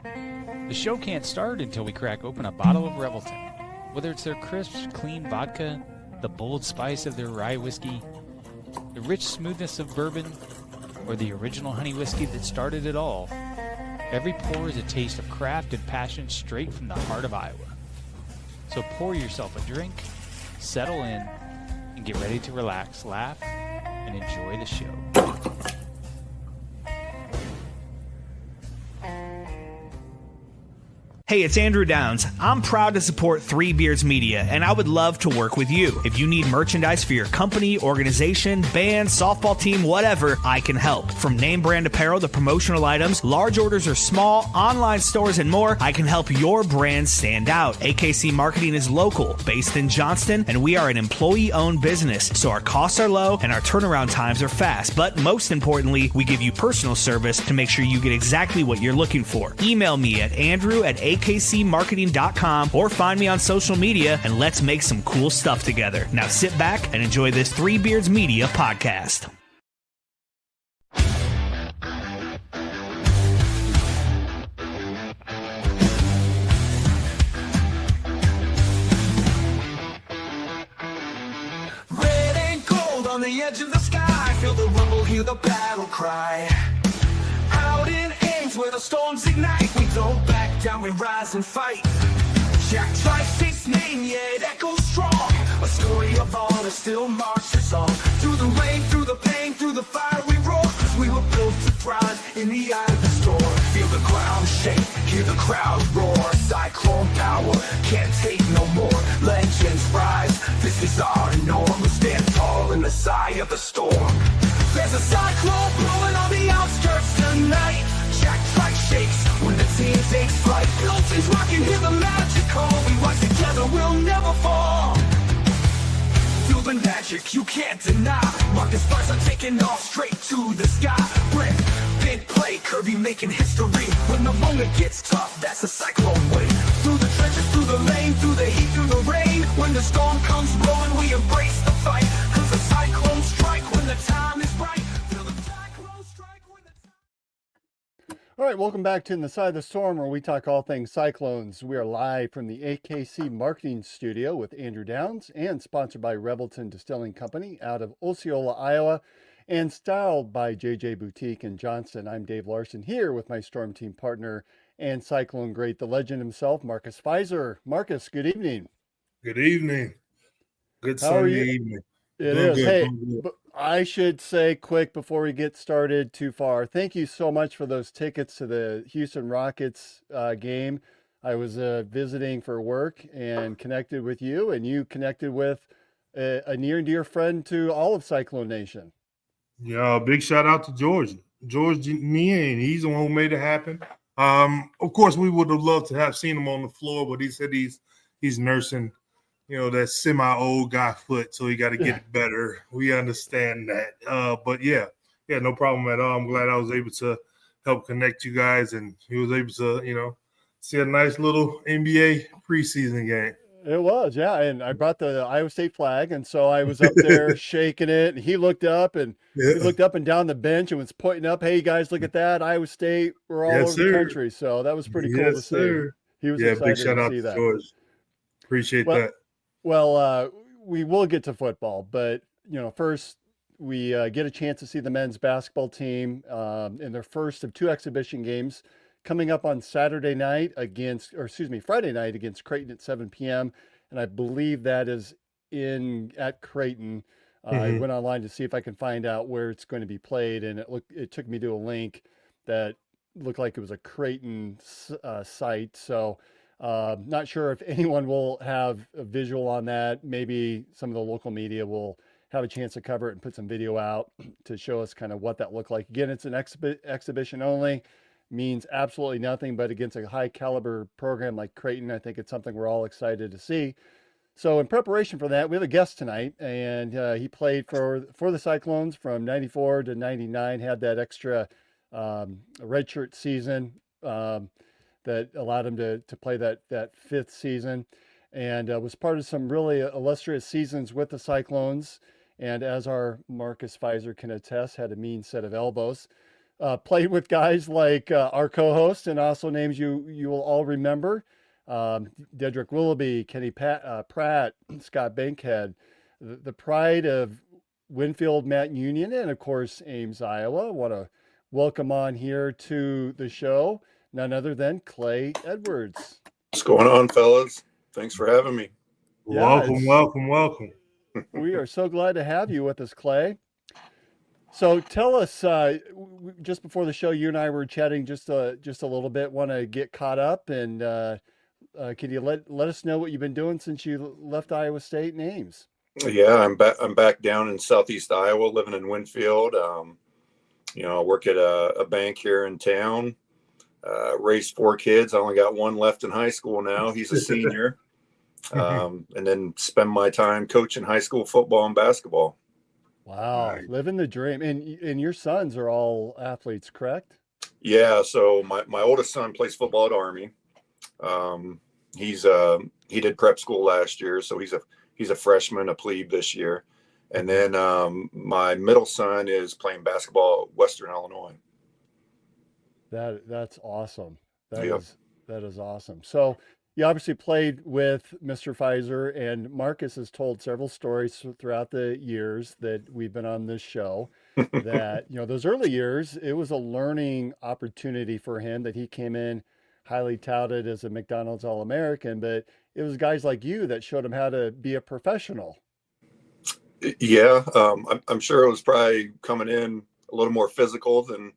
The show can't start until we crack open a bottle of Revelton. Whether it's their crisp, clean vodka, the bold spice of their rye whiskey, the rich smoothness of bourbon, or the original honey whiskey that started it all, every pour is a taste of craft and passion straight from the heart of Iowa. So pour yourself a drink, settle in, and get ready to relax, laugh, and enjoy the show. Hey, it's Andrew Downs. I'm proud to support Three Beards Media, and I would love to work with you. If you need merchandise for your company, organization, band, softball team, whatever, I can help. From name brand apparel to promotional items, large orders or small, online stores, and more, I can help your brand stand out. AKC Marketing is local, based in Johnston, and we are an employee-owned business, so our costs are low and our turnaround times are fast. But most importantly, we give you personal service to make sure you get exactly what you're looking for. Email me at andrew@akcmarketing.com or find me on social media, and let's make some cool stuff together. Now sit back and enjoy this Three Beards Media podcast. Red and gold on the edge of the sky, feel the rumble, hear the battle cry. Out in Ames where the storms ignite, we don't back down, we rise and fight. Jack Trice's name, yeah, it echoes strong. A story of honor still marches on. Through the rain, through the pain, through the fire we roar. 'Cause we were built to thrive in the eye of the storm. Feel the ground shake, hear the crowd roar. Cyclone power, can't take no more. Legends rise, this is our norm. We stand tall in the sigh of the storm. There's a cyclone blowing on the outskirts tonight. Jack Trice shakes when the team takes flight. Buildings rocking, hear the magic call. We rise together, we'll never fall. Feel the magic you can't deny. Marcus Spicer taking off straight to the sky. Brick, big play, Kirby making history. When the moment gets tough, that's a cyclone way. Through the trenches, through the lane, through the heat, through the rain. When the storm comes blowing, we embrace the fight. 'Cause the cyclones strike when the time is right. Feel the cyclones strike when the time. All right, welcome back to In the Side of the Storm, where we talk all things cyclones. We are live from the AKC Marketing Studio with Andrew Downs and sponsored by Revelton Distilling Company out of Osceola, Iowa, and styled by JJ Boutique in Johnston. I'm Dave Larson here with my Storm Team partner and Cyclone great, the legend himself, Marcus Pfizer. Marcus, good evening. Good evening. Good How are Sunday you? evening. It Doing is. good, Hey, doing good. but I should say quick before we get started too far, thank you so much for those tickets to the Houston Rockets game. I was visiting for work and connected with you, and you connected with a near and dear friend to all of Cyclone Nation. Yeah, big shout out to George Nien. He's the one who made it happen. Of course, we would have loved to have seen him on the floor, but he said he's nursing, that semi-old guy foot, so he got to get it better. We understand that. But yeah, no problem at all. I'm glad I was able to help connect you guys, and he was able to, see a nice little NBA preseason game. It was, yeah. And I brought the Iowa State flag, and so I was up there shaking it, and he looked up and Yeah. he looked up and down the bench and was pointing up, "Hey guys, look at that. Iowa State, we're all Yes, over the sir. country." So that was pretty cool to Yes, see. sir. He was Yeah, excited big shout to out see to that. George. Appreciate Well, that. Well, we will get to football, but first we get a chance to see the men's basketball team in their first of two exhibition games coming up on Friday night against Creighton at 7 p.m. And I believe that is at Creighton. I went online to see if I can find out where it's going to be played, and it took me to a link that looked like it was a Creighton site. So not sure if anyone will have a visual on that. Maybe some of the local media will have a chance to cover it and put some video out to show us kind of what that looked like. Again, it's an exhibition only, means absolutely nothing, but against a high caliber program like Creighton, I think it's something we're all excited to see. So in preparation for that, we have a guest tonight, and he played for the Cyclones from 94 to 99, had that extra redshirt season that allowed him to play that fifth season, and was part of some really illustrious seasons with the Cyclones. And as our Marcus Pfizer can attest, had a mean set of elbows. played with guys like our co-host and also names you will all remember. Dedrick Willoughby, Kenny Pratt, Scott Bankhead, the pride of Winfield, Matt Union, and of course Ames, Iowa. Want to welcome on here to the show none other than Klay Edwards. What's going on, fellas? Thanks for having me. Yeah, Welcome. we are so glad to have you with us, Klay. So tell us, just before the show, you and I were chatting just a little bit. Want to get caught up, and can you let us know what you've been doing since you left Iowa State and Ames? Yeah, I'm back down in Southeast Iowa, living in Winfield. I work at a bank here in town. Raised 4 kids. I only got one left in high school now. He's a senior. And then spend my time coaching high school football and basketball. Wow, living the dream. And your sons are all athletes, correct? Yeah. So my oldest son plays football at Army. He did prep school last year, so he's a freshman, a plebe this year. And then my middle son is playing basketball at Western Illinois. That's awesome. Yep. That is awesome. So you obviously played with Mr. Pfizer, and Marcus has told several stories throughout the years that we've been on this show that, those early years, it was a learning opportunity for him, that he came in highly touted as a McDonald's All-American, but it was guys like you that showed him how to be a professional. Yeah. I'm sure it was probably coming in a little more physical than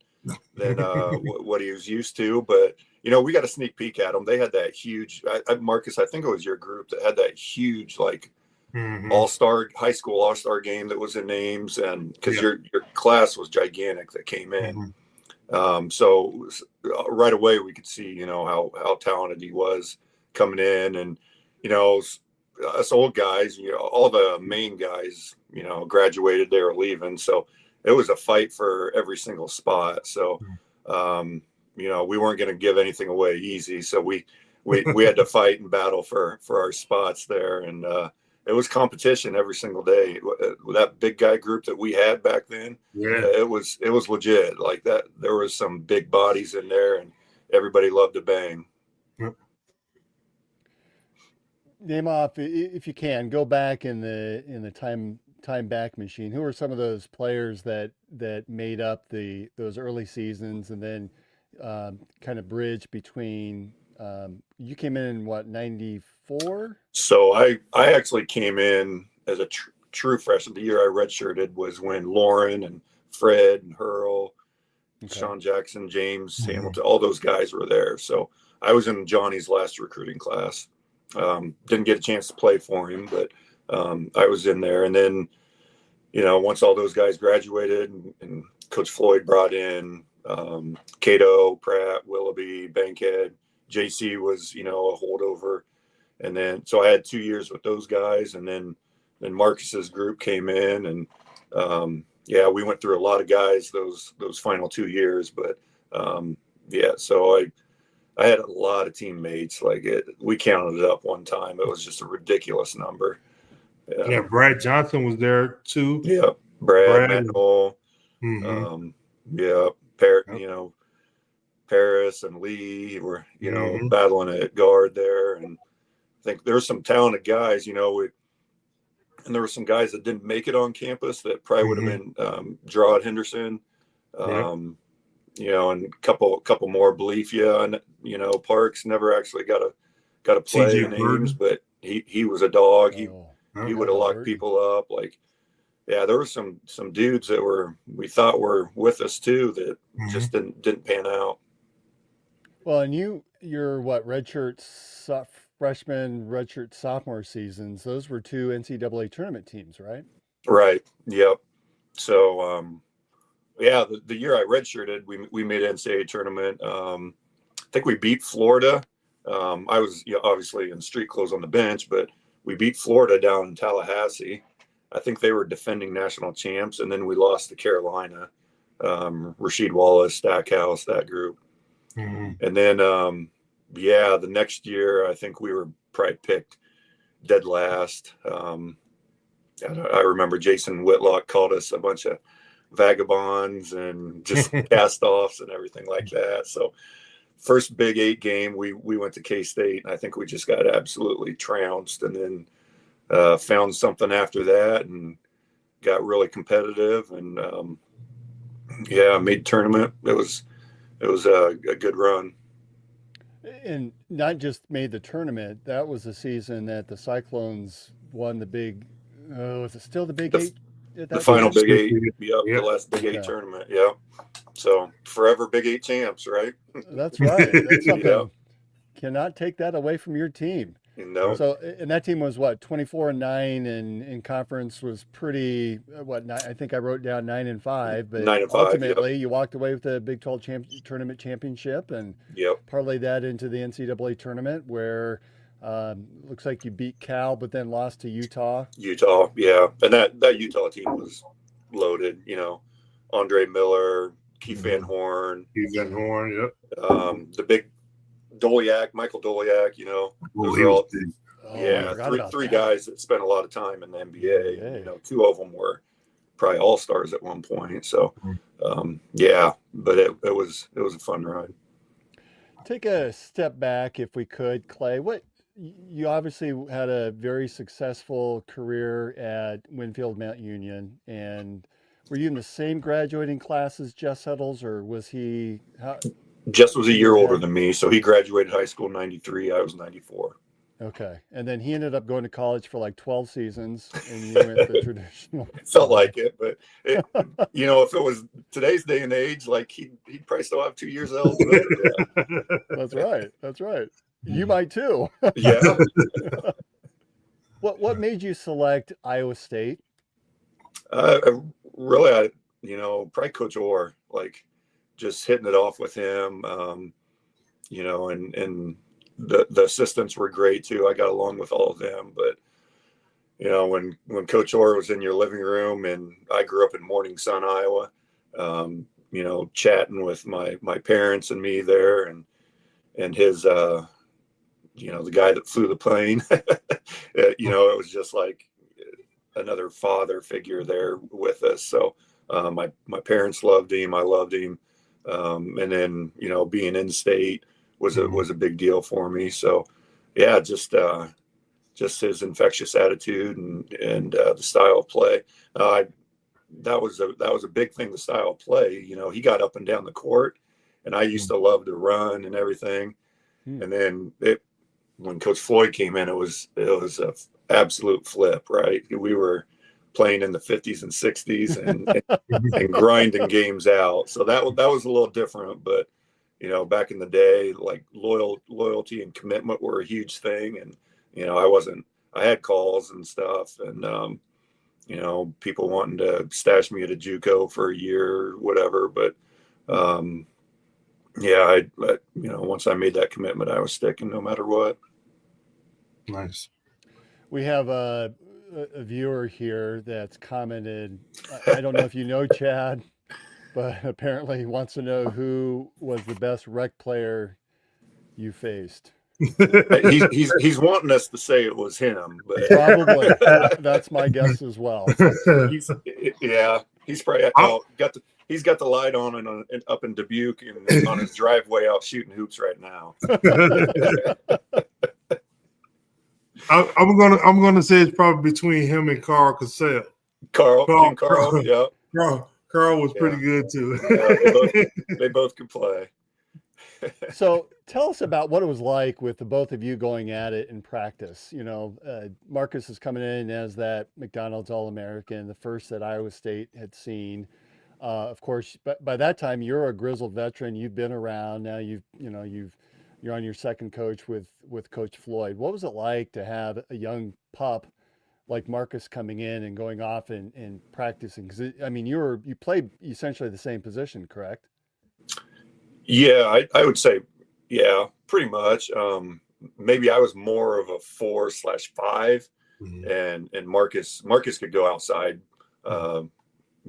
what he was used to, but we got a sneak peek at them. They had that huge, Marcus, I think it was your group that had that huge, high school all-star game that was in Ames, and because your class was gigantic that came in. So right away we could see, how talented he was coming in, and, us old guys, all the main guys, graduated, they were leaving. So it was a fight for every single spot. So, we weren't going to give anything away easy. So we had to fight and battle for our spots there. And it was competition every single day. That big guy group that we had back then, it was legit like that. There was some big bodies in there, and everybody loved to bang. Yep. Name off, if you can, go back in the time back machine. Who are some of those players that made up those early seasons, and then kind of bridge between you came in what, 94? So I actually came in as a true freshman. The year I redshirted was when Lauren and Fred and Hurl, Sean Jackson, James Hamilton, all those guys were there. So I was in Johnny's last recruiting class. Didn't get a chance to play for him, but I was in there. And then, once all those guys graduated and Coach Floyd brought in Cato, Pratt, Willoughby, Bankhead, JC was, a holdover. And then, so I had 2 years with those guys, and then Marcus's group came in, and we went through a lot of guys those final 2 years. But so I had a lot of teammates. We counted it up one time. It was just a ridiculous number. Yeah, Brad Johnson was there too. Yeah, Brad Manuel. Paris and Lee were, battling at guard there. And I think there were some talented guys, and there were some guys that didn't make it on campus that probably would have been Gerard Henderson, and a couple more, Belifia, and, Parks never actually got to play in Ames, but he was a dog. He would have locked people up. There were some dudes that we thought were with us too that just didn't pan out. Well, and you're what, redshirt freshman, redshirt sophomore seasons. Those were 2 NCAA tournament teams, right? Right. Yep. So, the year I redshirted, we made NCAA tournament. I think we beat Florida. I was obviously in street clothes on the bench, but we beat Florida down in Tallahassee. I think they were defending national champs, and then we lost to Carolina. Rasheed Wallace, Stackhouse, that group. And then, the next year, I think we were probably picked dead last. I remember Jason Whitlock called us a bunch of vagabonds and just cast-offs and everything like that. So first Big 8 game, we went to K-State, and I think we just got absolutely trounced, and then found something after that and got really competitive, and made tournament. It was a good run. And not just made the tournament, that was the season that the Cyclones won the big, was it still the Big 8? The final Big 8, Yep. the last Big 8 Okay. tournament, yeah. So forever Big 8 champs, right? That's right. That's something. Yeah. Cannot take that away from your team. No, So, and that team was what, 24-9, and in conference was pretty, I think I wrote down 9-5, but 9-5, yep. ultimately you walked away with the Big 12 tournament championship and Yep. parlay that into the NCAA tournament where looks like you beat Cal, but then lost to Utah. Utah, yeah. And that Utah team was loaded, Andre Miller, Keith Van Horn, He's in Horn, yep. the big Michael Doliak, those He are was all, big. Oh, I yeah, forgot about three that. guys that spent a lot of time in the NBA. Hey. Two of them were probably all-stars at one point. So, but it was a fun ride. Take a step back, if we could, Klay. You obviously had a very successful career at Winfield Mount Union, and were you in the same graduating class as Jess Settles, or was he? Jess was a year older than me, so he graduated high school in '93. I was '94. Okay, and then he ended up going to college for like 12 seasons, and you went the traditional. It felt like it, but if it was today's day and age, like he'd probably still have 2 years eligibility. That's right. That's right. You might too. Yeah. What made you select Iowa State? Really, probably Coach Orr, like just hitting it off with him, and the assistants were great too. I got along with all of them, but when Coach Orr was in your living room, and I grew up in Morning Sun, Iowa, chatting with my parents and me there, and his, the guy that flew the plane, it was just like another father figure there with us. So my parents loved him. I loved him. And then, being in state was a big deal for me. So yeah, just his infectious attitude and the style of play. That was a big thing, the style of play. He got up and down the court, and I used to love to run and everything. And then when Coach Floyd came in, it was a absolute flip, right? We were playing in the 50s and 60s and grinding games out. So that was a little different, but back in the day, like loyalty and commitment were a huge thing. And, I had calls and stuff, and, people wanting to stash me at a JUCO for a year or whatever. But, once I made that commitment, I was sticking no matter what. Nice. We have a viewer here that's commented. I don't know if you know Chad, but apparently he wants to know who was the best rec player you faced. He's wanting us to say it was him, but Probably. That's my guess as well. He's probably he's got the light on and up in Dubuque and on his driveway out shooting hoops right now. I'm gonna say it's probably between him and Carl Cassell. Carl, yeah. Carl was pretty good too. They both could play. So tell us about what it was like with the both of you going at it in practice. Marcus is coming in as that McDonald's All-American, the first that Iowa State had seen. Of course, but by that time you're a grizzled veteran. You've been around. Now you're on your second coach with Coach Floyd. What was it like to have a young pup like Marcus coming in and going off and practicing? Because you played essentially the same position, correct? Yeah, I would say, yeah, pretty much. Maybe I was more of a 4/5, and Marcus could go outside.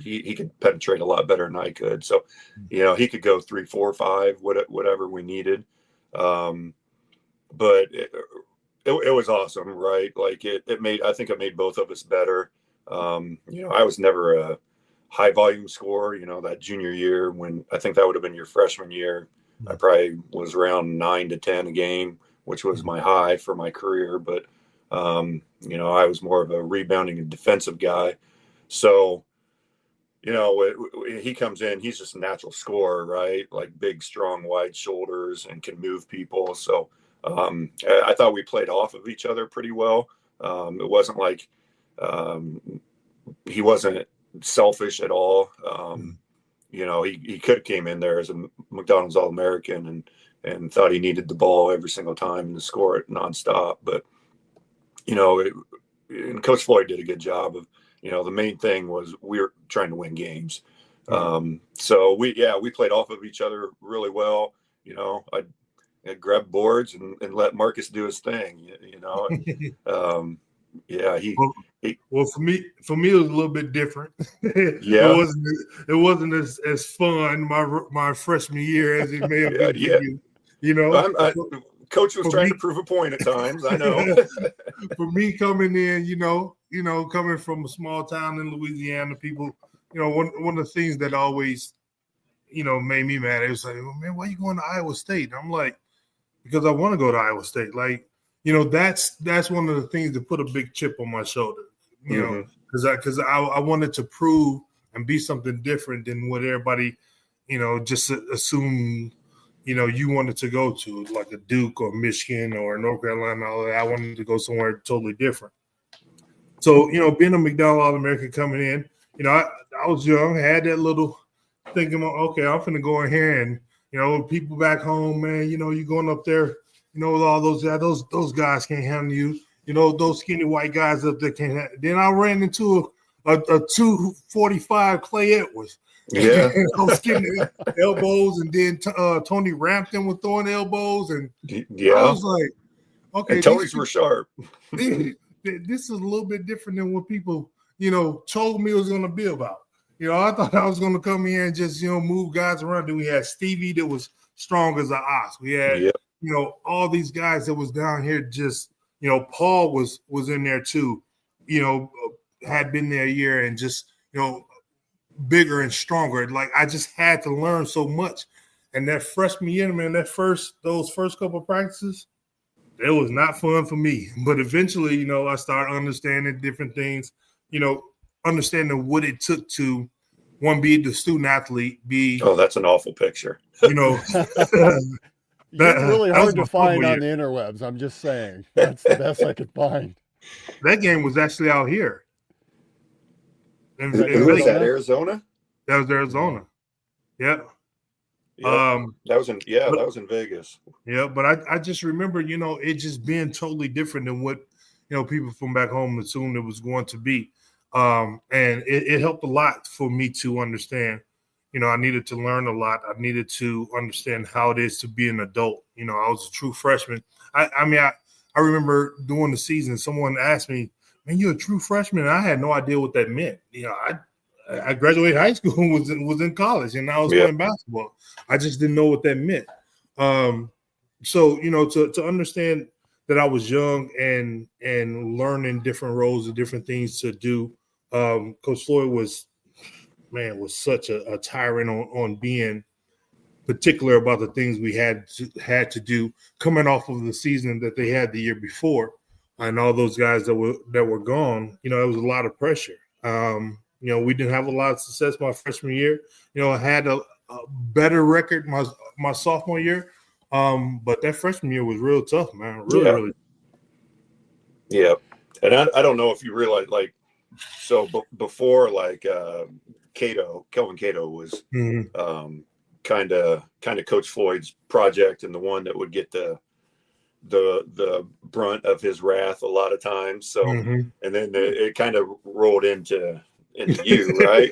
He could penetrate a lot better than I could. So, he could go 3, 4, 5, whatever we needed. But it was awesome, right? Like I think it made both of us better. I was never a high volume scorer. That junior year, when I think that would have been your freshman year, I probably was around 9 to 10 a game, which was my high for my career. But, I was more of a rebounding and defensive guy. So, he comes in, he's just a natural scorer, right? Like big, strong, wide shoulders and can move people. So I thought we played off of each other pretty well. It wasn't like he wasn't selfish at all. He could have came in there as a McDonald's All-American and thought he needed the ball every single time and to score it nonstop. But, and Coach Floyd did a good job of, the main thing was we were trying to win games. So we played off of each other really well. I'd grab boards and let Marcus do his thing, Well, for me, it was a little bit different. Yeah. It wasn't as fun my freshman year as it may have been for you. Coach was trying to prove a point at times. I know. For me coming in, coming from a small town in Louisiana, people, one of the things that always, made me mad, it was like, oh, man, why are you going to Iowa State? I'm like, because I want to go to Iowa State. Like, that's one of the things that put a big chip on my shoulder, because I wanted to prove and be something different than what everybody, just assumed, you wanted to go to, like a Duke or Michigan or North Carolina. All that. I wanted to go somewhere totally different. So, being a McDonald's All-American coming in, I was young, had that little thinking, okay, I'm finna go in here and, people back home, man, you going up there, with all those guys, those guys can't handle you. Those skinny white guys up there can't. Then I ran into a 245 Klay Edwards. Yeah. Those skinny elbows, and then Tony Rampton was throwing elbows, and yeah, I was like, okay, and Tony's were sharp. This is a little bit different than what people, told me it was going to be about. I thought I was going to come here and just, move guys around. Then we had Stevie that was strong as an ox. We had, all these guys that was down here just, Paul was in there too, had been there a year and just, bigger and stronger. Like I just had to learn so much. And that freshman year, man, those first couple of practices, it was not fun for me. But eventually, I started understanding different things, understanding what it took to, one, be the student athlete, be. Oh, that's an awful picture. That's really hard to find on the interwebs. I'm just saying. That's the best I could find. That game was actually out here. Who was that, Arizona? That was Arizona. Yeah. That was in Vegas. Yeah, but I just remember, it just being totally different than what, people from back home assumed it was going to be. And it helped a lot for me to understand. I needed to learn a lot. I needed to understand how it is to be an adult. I was a true freshman. I remember during the season, someone asked me, man, you're a true freshman. And I had no idea what that meant. I graduated high school and was in college, and I was playing basketball. I just didn't know what that meant. So, to understand that I was young and learning different roles and different things to do, Coach Floyd was such a tyrant on being particular about the things we had to do coming off of the season that they had the year before, and all those guys that were gone. It was a lot of pressure. We didn't have a lot of success my freshman year. I had a better record my sophomore year, but that freshman year was real tough, man. Really. Yeah, and I don't know if you realize, like, so before, like, Kelvin Cato was kind of Coach Floyd's project, and the one that would get the brunt of his wrath a lot of times. So, and then it kind of rolled into you, right?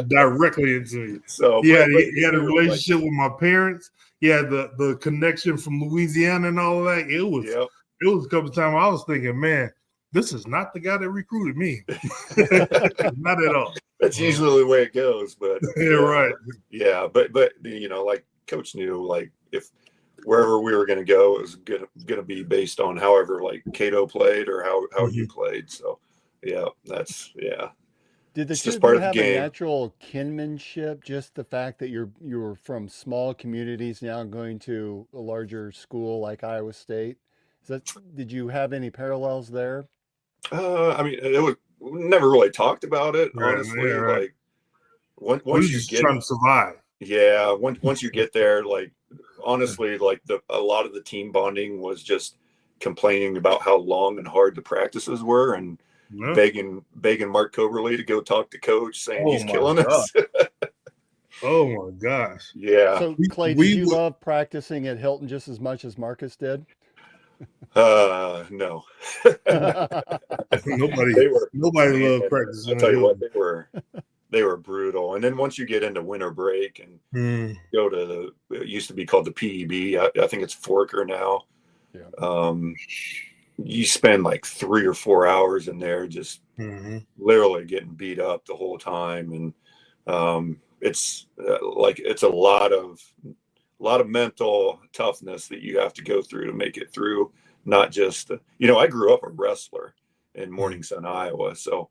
Directly into me. So he had a relationship with my parents. He had the connection from Louisiana and all of that. It was a couple of times I was thinking, man, this is not the guy that recruited me. Not at all. That's usually the way it goes, but right. Yeah, but like Coach knew, like, if wherever we were going to go, it was going to be based on however, like, Cato played or how you played. So, Did the It's two just of part you of the have a game. natural kinship? Just the fact that you were from small communities now going to a larger school like Iowa State. Is that did you have any parallels there? I mean, it was we never really talked about it, Yeah, yeah, honestly. right. Like We once was you just get, trying to survive. yeah, once you get there, like honestly, like a lot of the team bonding was just complaining about how long and hard the practices were, and Yeah. begging Mark Coberly to go talk to coach, saying Oh he's my killing god. us. Oh my gosh. Yeah. So, Clay, did We you would. love practicing at Hilton just as much as Marcus did? No. No. Nobody. They were, Nobody man, loved I'll practicing at tell you what, Hilton. they were brutal. And then once you get into winter break and Mm, go to it used to be called the PEB. I think it's Forker now. Yeah. You spend like 3 or 4 hours in there just hmm literally getting beat up the whole time. And it's like it's a lot of mental toughness that you have to go through to make it through. Not just I grew up a wrestler in Morning Sun, Iowa, so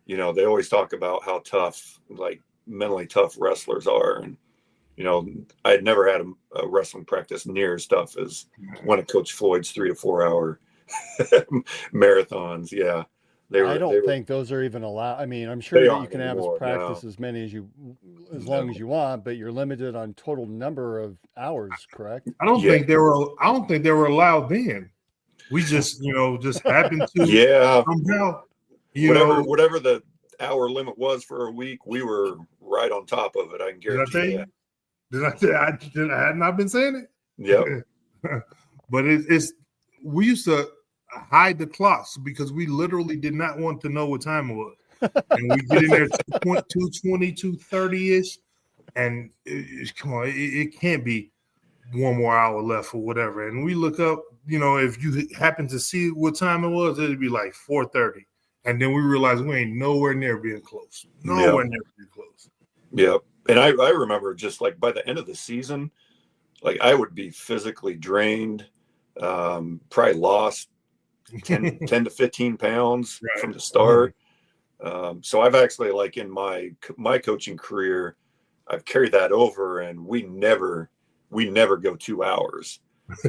they always talk about how tough, like mentally tough wrestlers are, and I had never had a wrestling practice near as tough as one of Coach Floyd's 3 to 4 hour marathons. Yeah, I they don't were think those are even allowed. I mean, I'm sure they that you aren't can have as anymore. practice No, as many as long no. as you want, but you're limited on total number of hours, correct? Yeah, I don't think they were allowed then. We just, just happened to yeah. somehow, you know. Whatever the hour limit was for a week, we were right on top of it. I can Did I guarantee tell you you? that. I had not been saying Yep. it. But it's we used to hide the clocks because we literally did not want to know what time it was. And we get in there 2:20, 2:30-ish, and come on, it can't be one more hour left or whatever. And we look up, if you happen to see what time it was, it'd be like 4:30. And then we realize we ain't nowhere near being close. Yep. Nowhere near being close. Yep. And I remember just like by the end of the season, like I would be physically drained, probably lost 10 to 15 pounds Right. from the start. So I've actually, like in my coaching career, I've carried that over, and we never go 2 hours.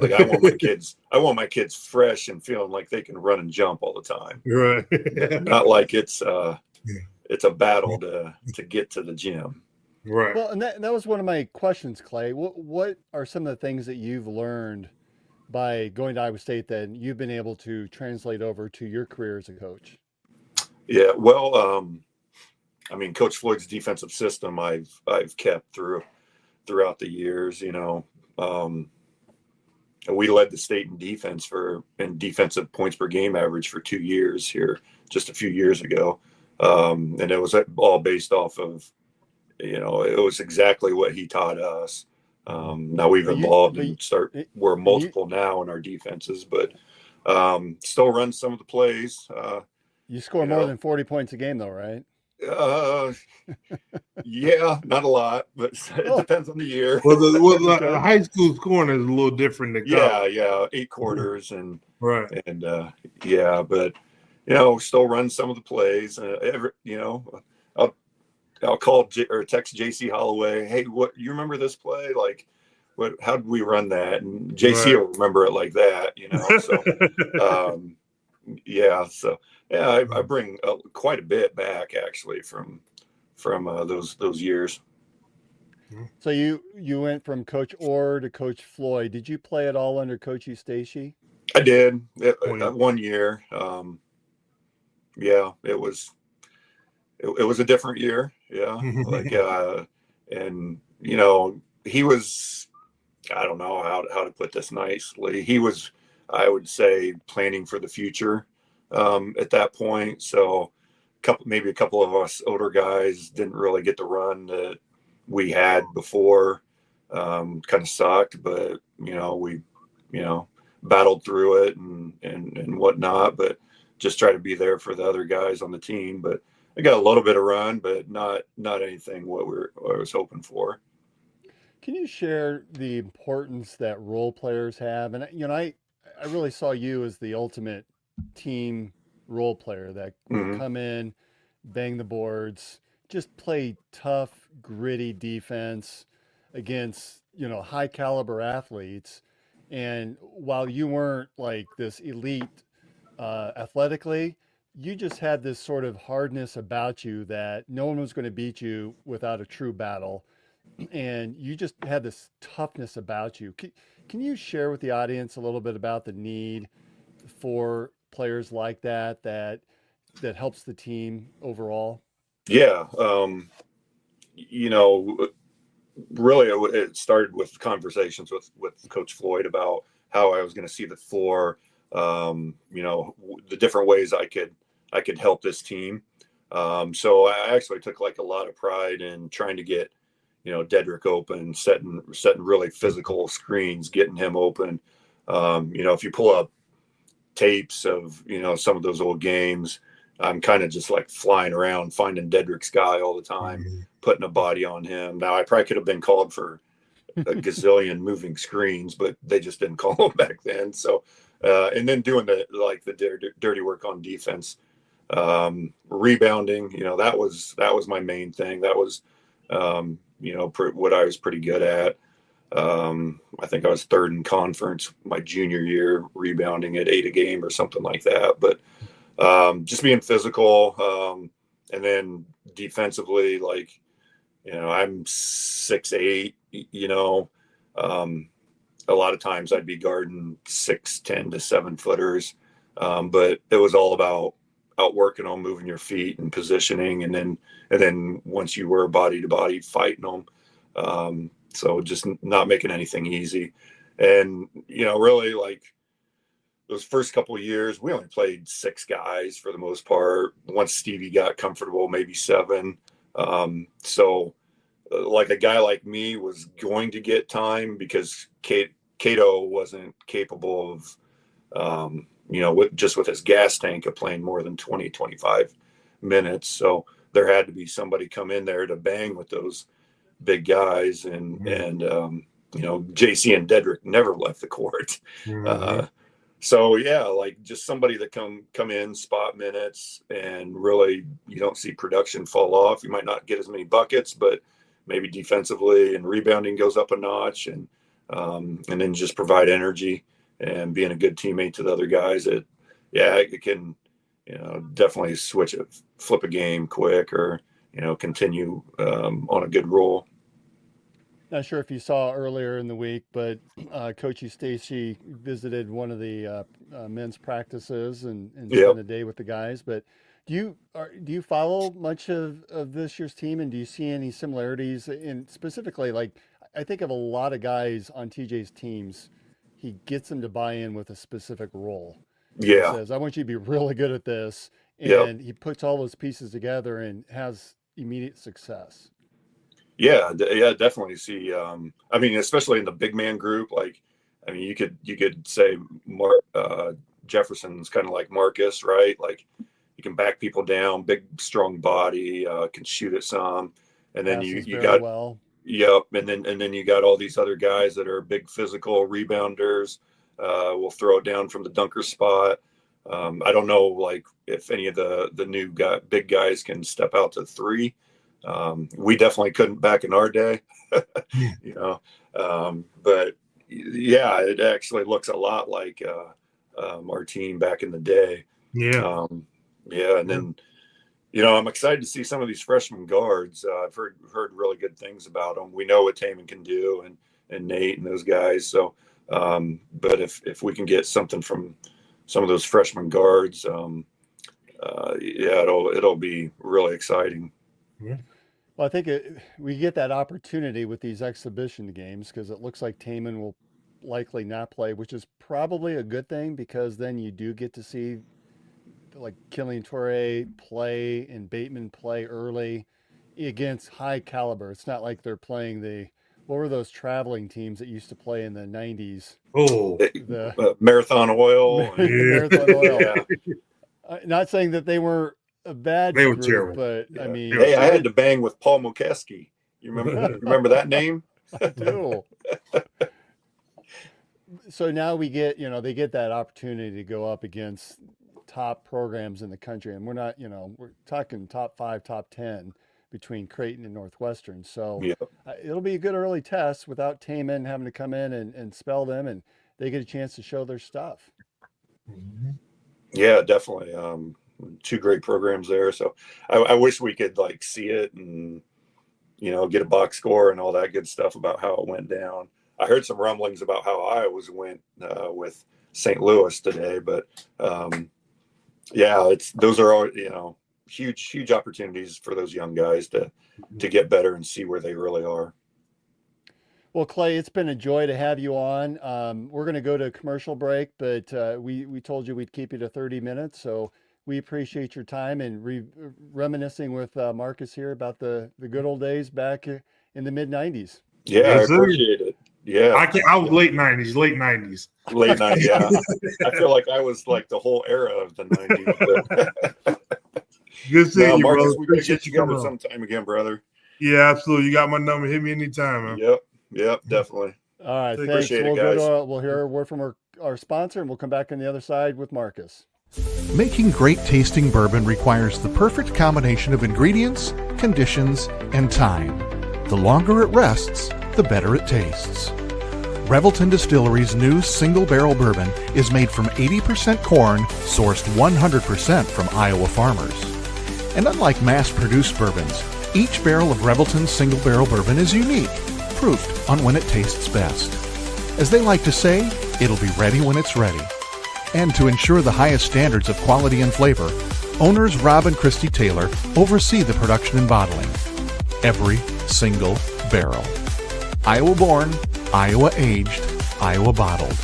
Like I want my kids fresh and feeling like they can run and jump all the time. Right. Not like it's a battle to get to the gym. Right. Well, and that was one of my questions, Clay. What are some of the things that you've learned by going to Iowa State that you've been able to translate over to your career as a coach? Yeah, well, I mean, Coach Floyd's defensive system I've kept throughout the years. We led the state in defensive points per game average for 2 years here, just a few years ago, and it was all based off of, it was exactly what he taught us. Now we've But evolved and we're and you multiple now in our defenses, but still run some of the plays. you score You more know, than 40 points a game, though, right? uh, yeah, not a lot, but it Oh, depends on the year. The okay. high school scoring is a little different than college. Yeah, 8 quarters and Right. yeah, but still run some of the plays. I'll call or text JC Holloway. Hey, what you remember this play? Like, how did we run that? And JC Right. will remember it like that. So yeah, so yeah, I bring quite a bit back actually from those years. So you went from Coach Orr to Coach Floyd. Did you play at all under Coach Eustace? I did Oh, yeah. 1 year. Yeah, it was a different year. Yeah, like and he was, I don't know how to put this nicely. He was, I would say, planning for the future at that point. So maybe a couple of us older guys didn't really get the run that we had before. Kind of sucked, but we battled through it and whatnot. But just try to be there for the other guys on the team. But I got a little bit of run, but not anything what I was hoping for. Can you share the importance that role players have? And I really saw you as the ultimate team role player that will Hmm. come in bang the boards, just play tough, gritty defense against, high caliber athletes. And while you weren't like this elite athletically, you just had this sort of hardness about you that no one was going to beat you without a true battle. And you just had this toughness about you. Can you share with the audience a little bit about the need for players like that helps the team overall? Yeah. You know, really, it started with conversations with Coach Floyd about how I was going to see the floor. The different ways I could help this team. So I actually took like a lot of pride in trying to get Dedrick open, setting really physical screens, getting him open. If you pull up tapes of some of those old games, I'm kind of just like flying around finding Dedrick's guy all the time, putting a body on him. Now I probably could have been called for a gazillion moving screens, but they just didn't call them back then. So and then doing the dirty work on defense, rebounding, that was my main thing. That was what I was pretty good at. I think I was third in conference my junior year, rebounding at 8 a game or something like that. But just being physical, and then defensively, I'm 6'8", a lot of times I'd be guarding 6'10" to 7 footers. But it was all about outworking them, moving your feet and positioning. And then once you were body to body fighting them. So just not making anything easy. And, really those first couple of years, we only played 6 guys for the most part. Once Stevie got comfortable, maybe 7. So a guy like me was going to get time because Cato wasn't capable of, with his gas tank of playing more than 20, 25 minutes. So there had to be somebody come in there to bang with those big guys. And JC and Dedrick never left the court. So yeah, just somebody that come in, spot minutes, and really you don't see production fall off. You might not get as many buckets, but maybe defensively and rebounding goes up a notch, and then just provide energy and being a good teammate to the other guys. It can definitely flip a game quick, or continue on a good roll. Not sure if you saw earlier in the week, but Coach Stacy visited one of the men's practices and spent a day with the guys. But do you follow much of this year's team, and do you see any similarities in specifically? I think of a lot of guys on TJ's teams, he gets them to buy in with a specific role. Yeah, he says, "I want you to be really good at this," and he puts all those pieces together and has immediate success. Yeah, definitely see. Especially in the big man group, you could say Jefferson's kind of like Marcus, right? He can back people down, big, strong body, can shoot it some, and then you got well. Yep, and then you got all these other guys that are big physical rebounders. Will throw it down from the dunker spot. I don't know if any of the new big guys can step out to 3. We definitely couldn't back in our day, but yeah, it actually looks a lot like our team back in the day. Yeah. And then, I'm excited to see some of these freshman guards. I've heard really good things about them. We know what Taman can do, and Nate and those guys. So, but if we can get something from some of those freshman guards, it'll be really exciting. Yeah. Well, I think we get that opportunity with these exhibition games because it looks like Taman will likely not play, which is probably a good thing because then you do get to see Killian Toure play and Bateman play early against high caliber. It's not like they're playing what were those traveling teams that used to play in the 90s? Oh, the Marathon Oil. Marathon Oil. Not saying that they were a bad they were group, terrible. but Yeah. I mean, hey, I had to bang with Paul Mokeski. You remember that name? I do. So now we get, they get that opportunity to go up against top programs in the country. And we're not, we're talking top 5, top 10 between Creighton and Northwestern. So Yeah. it'll be a good early test without Taman having to come in and spell them, and they get a chance to show their stuff. Yeah, definitely. Two great programs there. So I wish we could like see it and, get a box score and all that good stuff about how it went down. I heard some rumblings about how Iowa's went with St. Louis today, but those are all, huge opportunities for those young guys to get better and see where they really are. Well, Klay, it's been a joy to have you on. We're going to go to a commercial break, but we told you we'd keep you to 30 minutes. So we appreciate your time and reminiscing with Marcus here about the good old days back in the mid-90s. Yeah, Yes, I appreciate it. Yeah. I was late 90s. Late 90s, yeah. I feel like I was like the whole era of the 90s. Good seeing you, Marcus, brother. we gotta Appreciate get you together coming on. sometime again, brother. Yeah, absolutely. You got my number. Hit me anytime, man. Yep, definitely. All right, thanks. Appreciate it, We'll guys. we'll hear a word from our sponsor, and we'll come back on the other side with Marcus. Making great tasting bourbon requires the perfect combination of ingredients, conditions, and time. The longer it rests, the better it tastes. Revelton Distillery's new single barrel bourbon is made from 80% corn, sourced 100% from Iowa farmers. And unlike mass-produced bourbons, each barrel of Revelton's single barrel bourbon is unique, proofed on when it tastes best. As they like to say, it'll be ready when it's ready. And to ensure the highest standards of quality and flavor, owners Rob and Christy Taylor oversee the production and bottling. Every single barrel. Iowa born, Iowa aged, Iowa bottled.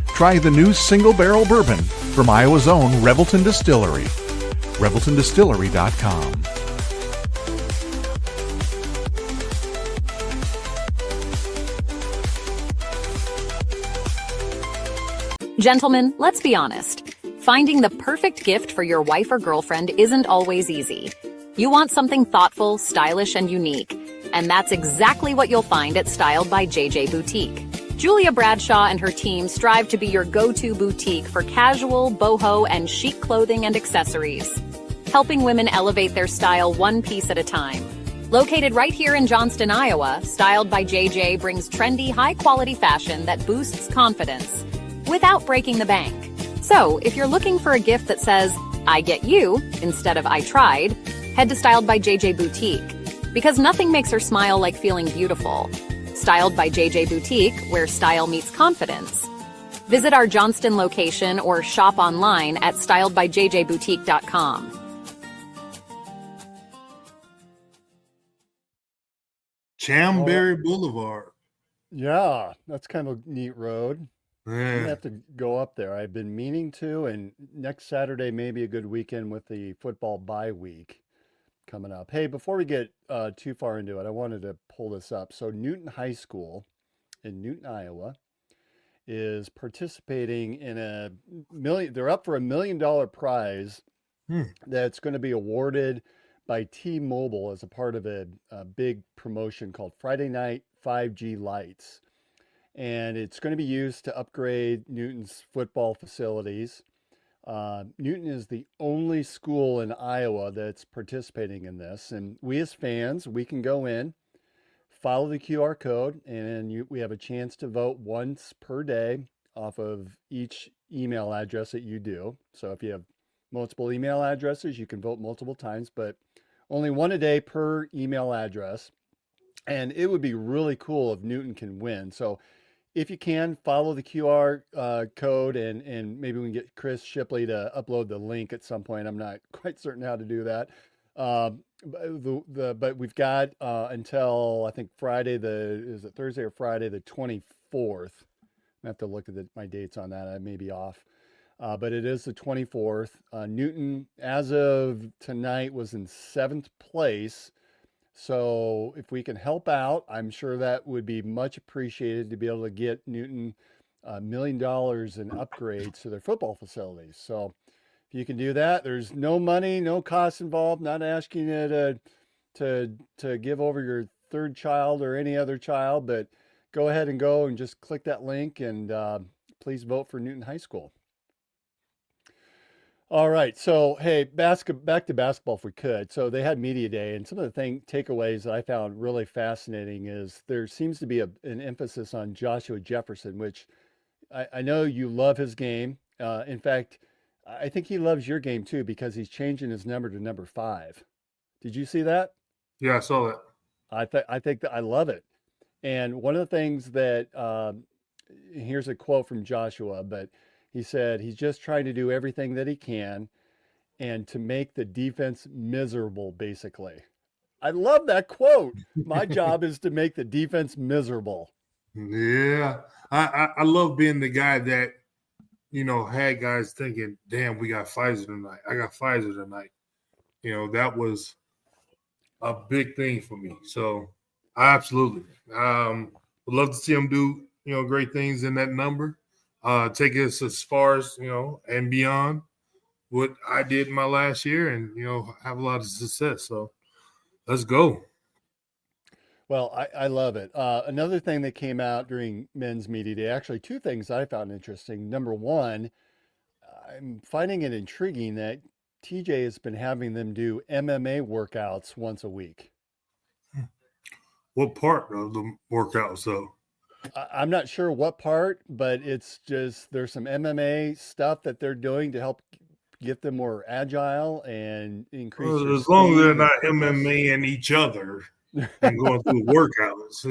Try the new single barrel bourbon from Iowa's own Revelton Distillery. ReveltonDistillery.com. Gentlemen, let's be honest. Finding the perfect gift for your wife or girlfriend isn't always easy. You want something thoughtful, stylish, and unique. And that's exactly what you'll find at Styled by JJ Boutique. Julia Bradshaw and her team strive to be your go-to boutique for casual, boho, and chic clothing and accessories, helping women elevate their style one piece at a time. Located right here in Johnston, Iowa, Styled by JJ brings trendy, high-quality fashion that boosts confidence without breaking the bank. So, if you're looking for a gift that says, I get you, instead of I tried, head to Styled by JJ Boutique. Because nothing makes her smile like feeling beautiful. Styled by JJ Boutique, where style meets confidence. Visit our Johnston location or shop online at styledbyjjboutique.com. Chamberry Boulevard. Yeah, that's kind of a neat road. I'm Yeah. gonna have to go up there. I've been meaning to, and next Saturday may be a good weekend with the football bye week coming up. Hey, before we get too far into it, I wanted to pull this up. So Newton High School in Newton, Iowa, is participating in they're up for $1 million prize that's going to be awarded by T-Mobile as a part of a big promotion called Friday Night 5G Lights. And it's going to be used to upgrade Newton's football facilities. Newton is the only school in Iowa that's participating in this. And we as fans, we can go in, follow the QR code, and we have a chance to vote once per day off of each email address that you do. So if you have multiple email addresses, you can vote multiple times, but only one a day per email address. And it would be really cool if Newton can win. So if you can, follow the QR code, and maybe we can get Chris Shipley to upload the link at some point. I'm not quite certain how to do that. But we've got until I think Friday, is it Thursday or Friday, the 24th. I have to look at my dates on that. I may be off. But it is the 24th. Newton, as of tonight, was in 7th place. So if we can help out, I'm sure that would be much appreciated to be able to get Newton $1 million in upgrades to their football facilities. So if you can do that, there's no money, no cost involved, not asking you to give over your third child or any other child, but go ahead and go and just click that link and please vote for Newton High School. All right. So, hey, back to basketball if we could. So they had media day, and some of the takeaways that I found really fascinating is there seems to be an emphasis on Joshua Jefferson, which I know you love his game. In fact, I think he loves your game too because he's changing his number to number 5. Did you see that? Yeah, I saw that. I think that I love it. And one of the things that here's a quote from Joshua, but he said he's just trying to do everything that he can and to make the defense miserable, basically. I love that quote. My job is to make the defense miserable. Yeah, I love being the guy that had guys thinking, "Damn, we got Pfizer tonight. I got Pfizer tonight." That was a big thing for me. So, absolutely, would love to see him do great things in that number. Take us as far as and beyond what I did in my last year, and have a lot of success. So, let's go. Well, I love it. Another thing that came out during men's media day, actually, two things I found interesting. Number one, I'm finding it intriguing that TJ has been having them do MMA workouts once a week. What part of the workouts, though? I'm not sure what part, but it's just there's some MMA stuff that they're doing to help get them more agile and increase their As long as they're speed and not quickness. MMA and each other and going through workouts,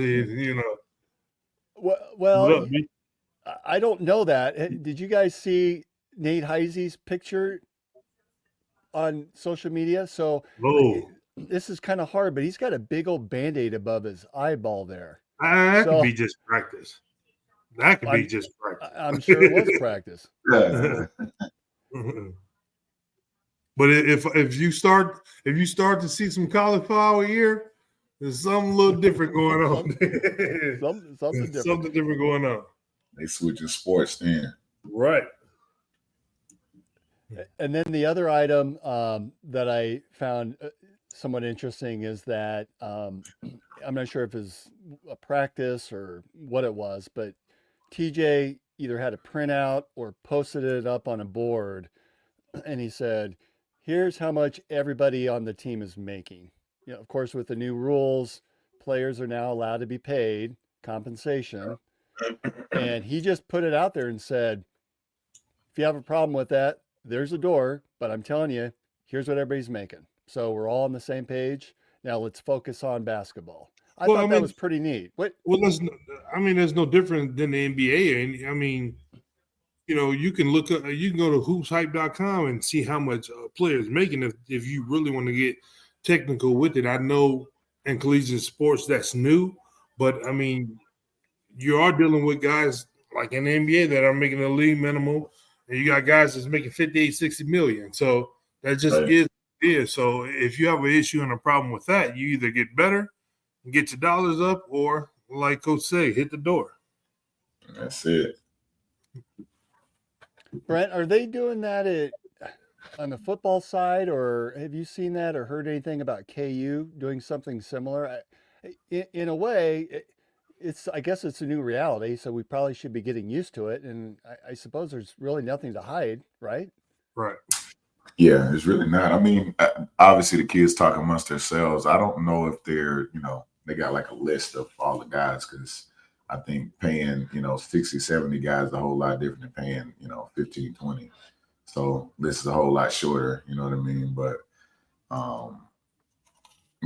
Well, look, I don't know that. Did you guys see Nate Heisey's picture on social media? So oh, this is kind of hard, but he's got a big old Band-Aid above his eyeball there. that could So be just practice. That could be I'm just practice. I'm sure it was practice. But if you start to see some cauliflower ear, there's something a little different going on. Something different. Something different going on. They switching sports then. Right. And then the other item that I found somewhat interesting is that I'm not sure if it's a practice or what it was, but TJ either had a printout or posted it up on a board, and he said, "Here's how much everybody on the team is making." Of course, with the new rules, players are now allowed to be paid compensation, and he just put it out there and said, "If you have a problem with that, there's a door, but I'm telling you, here's what everybody's making." So we're all on the same page. Now let's focus on basketball. I thought that was pretty neat. What? Well, there's no different than the NBA. And I mean, you can look up, you can go to hoopshype.com and see how much a player is making if you really want to get technical with it. I know in collegiate sports that's new, but I mean, you are dealing with guys like in the NBA that are making the league minimum, and you got guys that's making 58, 60 million. So that just is. So if you have an issue and a problem with that, you either get better and get your dollars up, or like Coach say, hit the door. That's it. Brent, are they doing that on the football side, or have you seen that or heard anything about KU doing something similar? In a way, I guess it's a new reality, so we probably should be getting used to it. And I suppose there's really nothing to hide, right? Right. Yeah, it's really not. I mean, obviously the kids talk amongst themselves. I don't know if they're, they got like a list of all the guys, because I think paying, 60, 70 guys is a whole lot different than paying, 15, 20. So this is a whole lot shorter, you know what I mean? But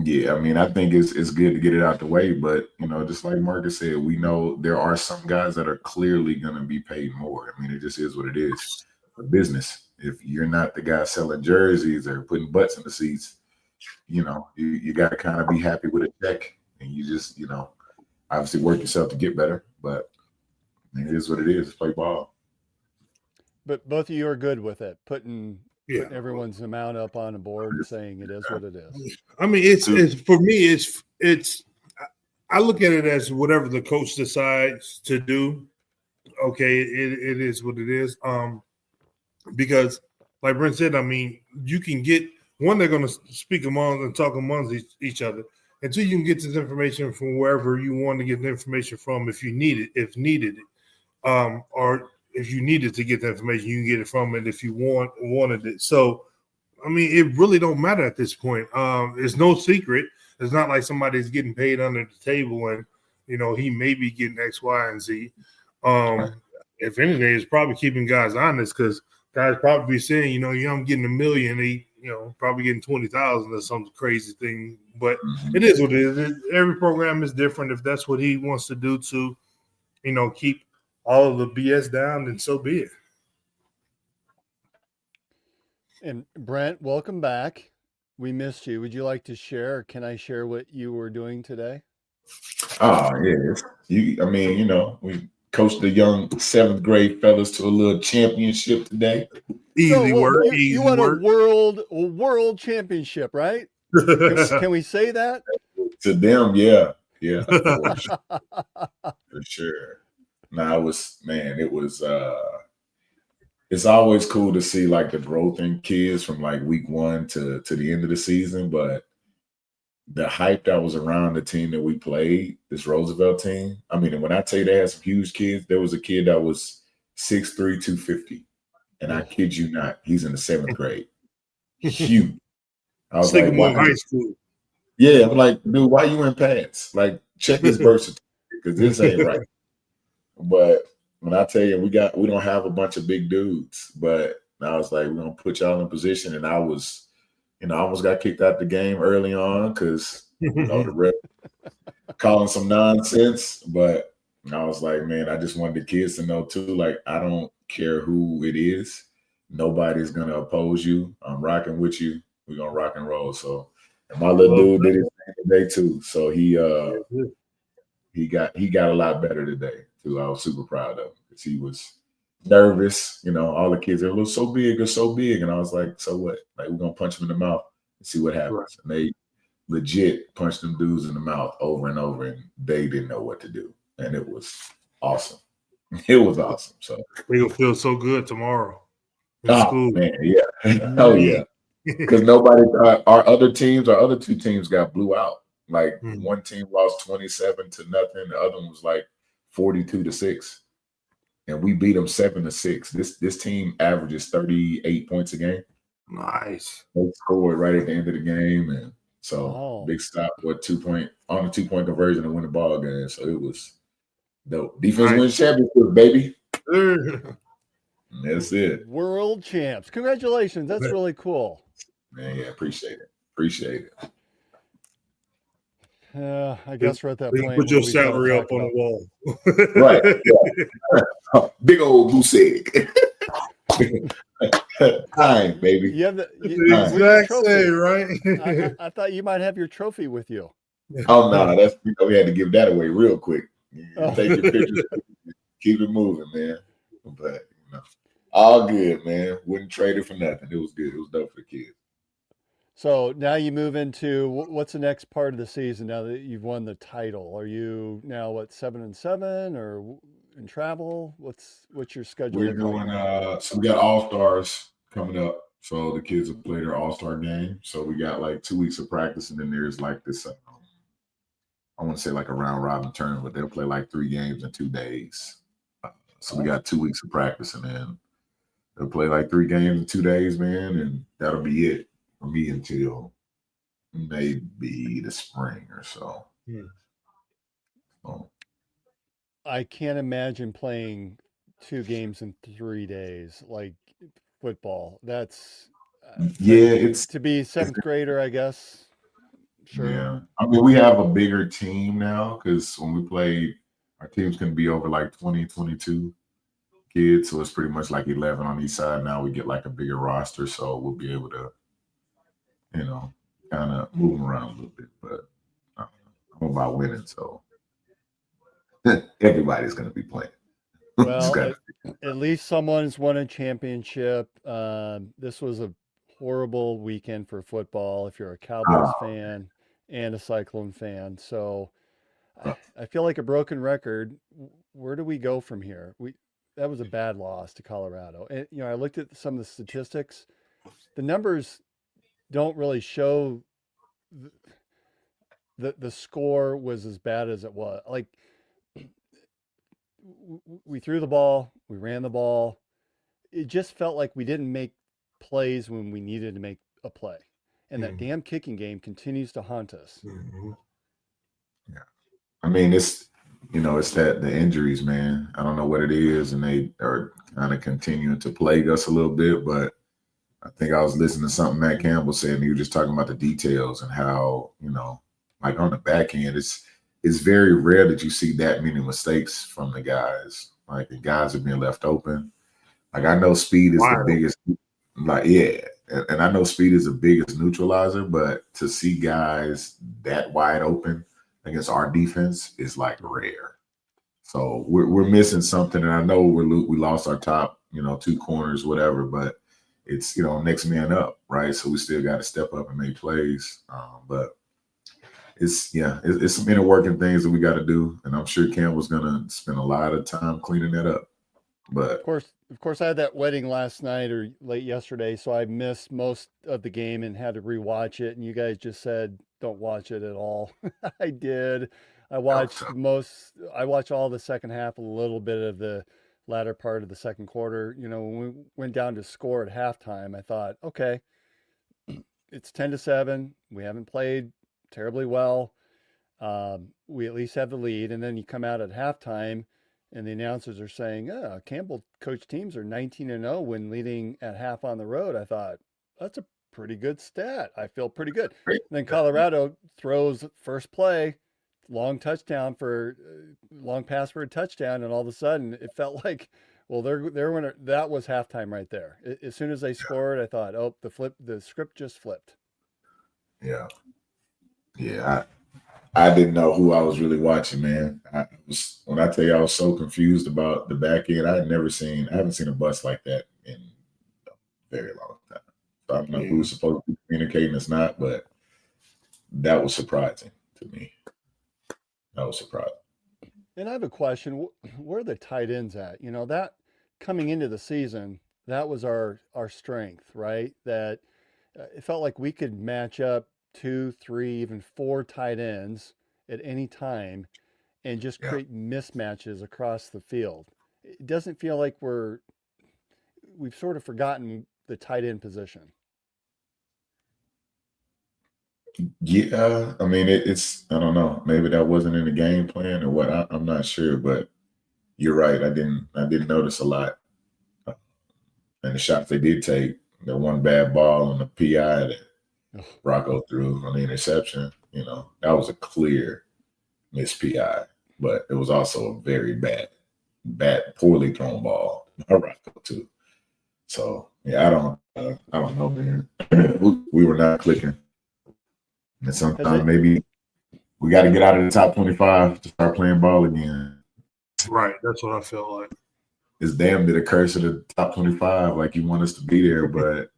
yeah, I mean, I think it's good to get it out the way. But, just like Marcus said, we know there are some guys that are clearly going to be paid more. I mean, it just is what it is. A business. If you're not the guy selling jerseys or putting butts in the seats, you got to kind of be happy with a check, and you just, obviously work yourself to get better. But it is what it is. Play ball. But both of you are good with it, putting everyone's amount up on a board and saying it is what it is. I mean, it's for me, it's I look at it as whatever the coach decides to do. Okay, it is what it is. Because, like Brent said, I mean, you can get one, they're going to speak among and talk amongst each other, and two, you can get this information from wherever you want to get the information from if you need it, if needed it, or if you needed to get the information, you can get it from it if you wanted it. So, I mean, it really don't matter at this point. It's no secret. It's not like somebody's getting paid under the table and, he may be getting X, Y, and Z. If anything, it's probably keeping guys honest because guys probably be saying, I'm getting $1 million, he, probably getting 20,000 or some crazy thing. But it is what it is. Every program is different. If that's what he wants to do to, keep all of the BS down, then so be it. And Brent, welcome back. We missed you. Would you like to share? Or can I share what you were doing today? Oh yeah, we coached the young 7th grade fellas to a little championship today. Easy work. You won a world championship, right? Can we say that? To them, yeah, for sure. It was it's always cool to see like the growth in kids from like week 1 to the end of the season, but the hype that was around the team that we played, this Roosevelt team. I mean, when I tell you they had some huge kids, there was a kid that was 6'3", 250. And I kid you not, he's in the 7th grade. Huge. I was like, why high school? Yeah, I'm like, dude, why you in pants? Like, check his birth certificate because this ain't right. But when I tell you, we don't have a bunch of big dudes, but I was like, we're gonna put y'all in position, and I was. I almost got kicked out the game early on because the ref calling some nonsense. But I was like, man, I just wanted the kids to know too. Like, I don't care who it is. Nobody's gonna oppose you. I'm rocking with you. We're gonna rock and roll. So, and my little dude did his thing today too. So he got a lot better today too. I was super proud of him because he was nervous, all the kids are so big, and I was like, so what? Like, we're gonna punch them in the mouth and see what happens. Right. And they legit punched them dudes in the mouth over and over, and they didn't know what to do, and it was awesome. It was awesome. So we'll feel so good tomorrow in school. Man, yeah. Oh yeah. Because nobody thought our other 2 teams got blew out. Like one team lost 27-0. The other one was like 42-6. And we beat them 7-6. This team averages 38 points a game. Nice. They scored right at the end of the game, and so big stop with 2-point on a 2-point conversion to win the ball game. So it was dope. Defense wins championship, baby. That's it. World champs. Congratulations. That's really cool. Man, yeah, appreciate it. I guess we're at that point. Put your salary up on the wall. Right. Yeah. Big old goose egg. Time, baby. You have the exact same, right? I thought you might have your trophy with you. Oh no, that's we had to give that away real quick. Take your pictures, keep it moving, man. But all good, man. Wouldn't trade it for nothing. It was good. It was dope for the kids. So now you move into what's the next part of the season now that you've won the title? Are you now 7-7 or in travel? What's your schedule? We're doing so we got All-Stars coming up. So the kids will play their All-Star game. So we got like 2 weeks of practice, and then there's like this I want to say like a round robin tournament, but they'll play like 3 games in 2 days. So we got 2 weeks of practice, and then they'll play like 3 games in 2 days, man, and that'll be it for me until maybe the spring or so. I can't imagine playing 2 games in 3 days like football. That's it's to be 7th grader, I guess. Sure. Yeah, I mean, we have a bigger team now because when we played, our teams can be over like 20, 22 kids, so it's pretty much like 11 on each side. Now we get like a bigger roster, so we'll be able to, kind of move around a little bit. But I'm about winning, so everybody's going to be playing. Well, at least someone's won a championship. This was a horrible weekend for football if you're a Cowboys fan and a Cyclone fan. So I feel like a broken record. Where do we go from here? That was a bad loss to Colorado. And I looked at some of the statistics. The numbers don't really show the score was as bad as it was. Like we threw the ball, we ran the ball. It just felt like we didn't make plays when we needed to make a play. And that damn kicking game continues to haunt us. Mm-hmm. Yeah. I mean, it's that the injuries, man. I don't know what it is, and they are kind of continuing to plague us a little bit. But I think I was listening to something Matt Campbell said, and he was just talking about the details and how, like on the back end, it's very rare that you see that many mistakes from the guys. Like the guys are being left open. Like I know speed is the biggest, and I know speed is the biggest neutralizer, but to see guys that wide open against our defense is like rare. So we're missing something, and I know we lost our top, 2 corners, whatever, but it's next man up, right? So we still got to step up and make plays. But it's some inner working things that we got to do, and I'm sure Campbell's gonna spend a lot of time cleaning that up. But of course, I had that wedding last night or late yesterday, so I missed most of the game and had to rewatch it. And you guys just said don't watch it at all. I did. I watched all the second half, a little bit of the latter part of the second quarter. When we went down to score at halftime, I thought, okay, it's 10-7. We haven't played terribly well. We at least have the lead, and then you come out at halftime. And the announcers are saying, Campbell coach teams are 19-0 when leading at half on the road. I thought, that's a pretty good stat. I feel pretty good. And then Colorado throws first play, long pass for a touchdown. And all of a sudden it felt like, well, that was halftime right there. As soon as they scored, I thought, the script just flipped. Yeah. Yeah. I didn't know who I was really watching, man. When I tell you I was so confused about the back end, I haven't seen a bust like that in a very long time. So I don't know who's supposed to be communicating, it's not, but that was surprising to me. That was surprising. And I have a question. Where are the tight ends at? That coming into the season, that was our strength, right? That it felt like we could match up 2, 3, even 4 tight ends at any time and just create mismatches across the field. It doesn't feel like we've sort of forgotten the tight end position. Yeah, I mean, it's I don't know. Maybe that wasn't in the game plan or what. I'm not sure, but you're right. I didn't notice a lot. And the shots they did take, the one bad ball on the PI that Rocco threw on the interception, that was a clear miss PI, but it was also a very bad, poorly thrown ball by Rocco too. So yeah, I don't know, man. We were not clicking, and sometimes maybe we got to get out of the top 25 to start playing ball again. Right, that's what I felt like. It's damn near the curse of the top 25. Like you want us to be there, but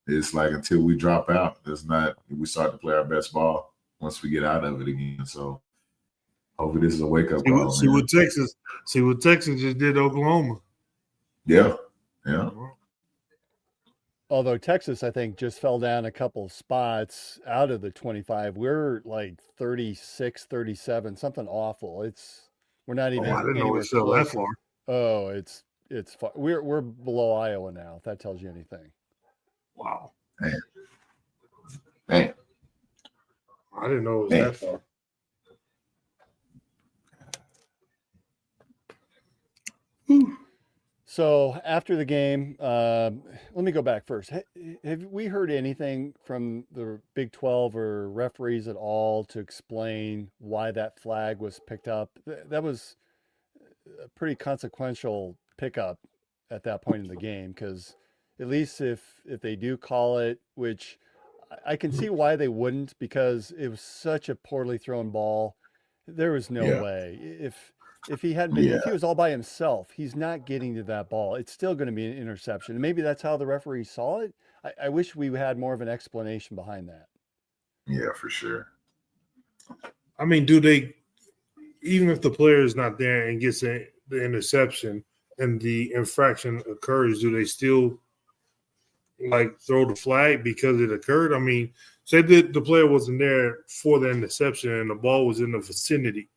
it's like until we drop out, we start to play our best ball once we get out of it again. So hopefully this is a wake up call. See what Texas just did to Oklahoma. Yeah. Although Texas, I think, just fell down a couple of spots out of the 25. We're like 36, 37, something awful. We're not even I didn't know anywhere it fell close. that far. Oh, it's far. We're below Iowa now, if that tells you anything. Wow. Man. I didn't know it was that far. So after the game, let me go back first. Have we heard anything from the Big 12 or referees at all to explain why that flag was picked up? That was a pretty consequential pickup at that point in the game, because at least if they do call it, which I can see why they wouldn't, because it was such a poorly thrown ball. There was no way. If he hadn't been, if he was all by himself, he's not getting to that ball. It's still going to be an interception. And maybe that's how the referee saw it. I wish we had more of an explanation behind that. Yeah, for sure. I mean, do they, even if the player is not there and gets the interception and the infraction occurs, do they still like throw the flag because it occurred? I mean, say that the player wasn't there for the interception and the ball was in the vicinity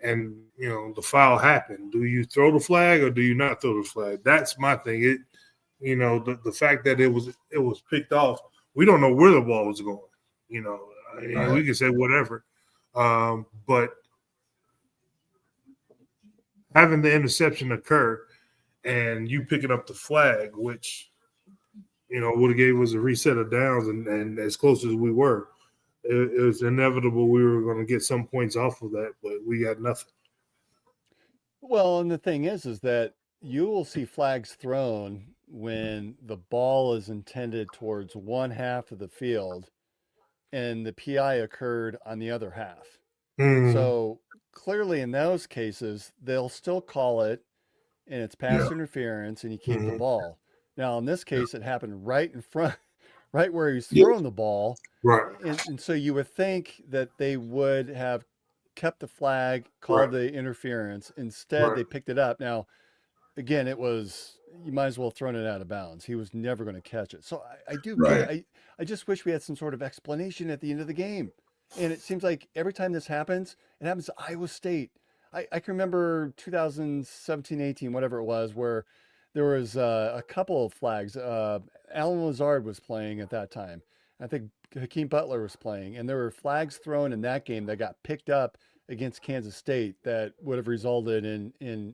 and the foul happened. Do you throw the flag or do you not throw the flag? That's my thing. The fact that it was picked off, we don't know where the ball was going. We can say whatever, but having the interception occur and you picking up the flag, which would have gave us a reset of downs, and as close as we were, it was inevitable we were going to get some points off of that, but we got nothing. Well, and the thing is that you will see flags thrown when the ball is intended towards one half of the field and the PI occurred on the other half. So clearly in those cases, they'll still call it and it's pass interference and you keep the ball. Now, in this case, it happened right in front, right where he's throwing the ball. Right. And so you would think that they would have kept the flag, called the interference. Instead, they picked it up. Now, again, you might as well have thrown it out of bounds. He was never going to catch it. So I just wish we had some sort of explanation at the end of the game. And it seems like every time this happens, it happens to Iowa State. I can remember 2017, 18, whatever it was, where there was a couple of flags. Alan Lazard was playing at that time. I think Hakeem Butler was playing, and there were flags thrown in that game that got picked up against Kansas State that would have resulted in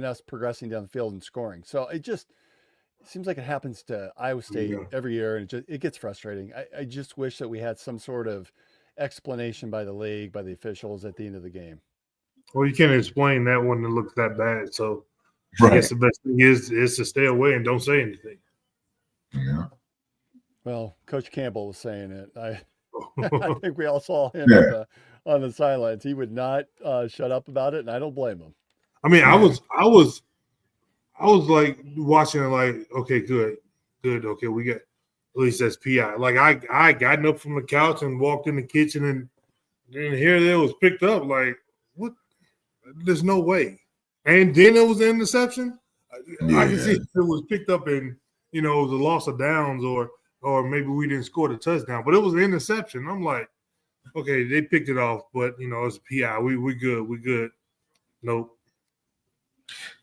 us progressing down the field and scoring. So it seems like it happens to Iowa State every year, and it gets frustrating. I just wish that we had some sort of explanation by the league, by the officials at the end of the game. Well, you can't explain that when it looks that bad. So I guess the best thing is to stay away and don't say anything. Yeah. Well, Coach Campbell was saying it. I think we all saw him on the sidelines. He would not shut up about it, and I don't blame him. I mean, I was like watching it, like, okay, good, okay, we got at least that's PI. Like I gotten up from the couch and walked in the kitchen, and then here it was picked up. Like, what? There's no way. And then it was an interception. I can see if it was picked up and it was a loss of downs, or maybe we didn't score the touchdown, but it was an interception. I'm like, okay, they picked it off, but it's a PI. We good. Nope.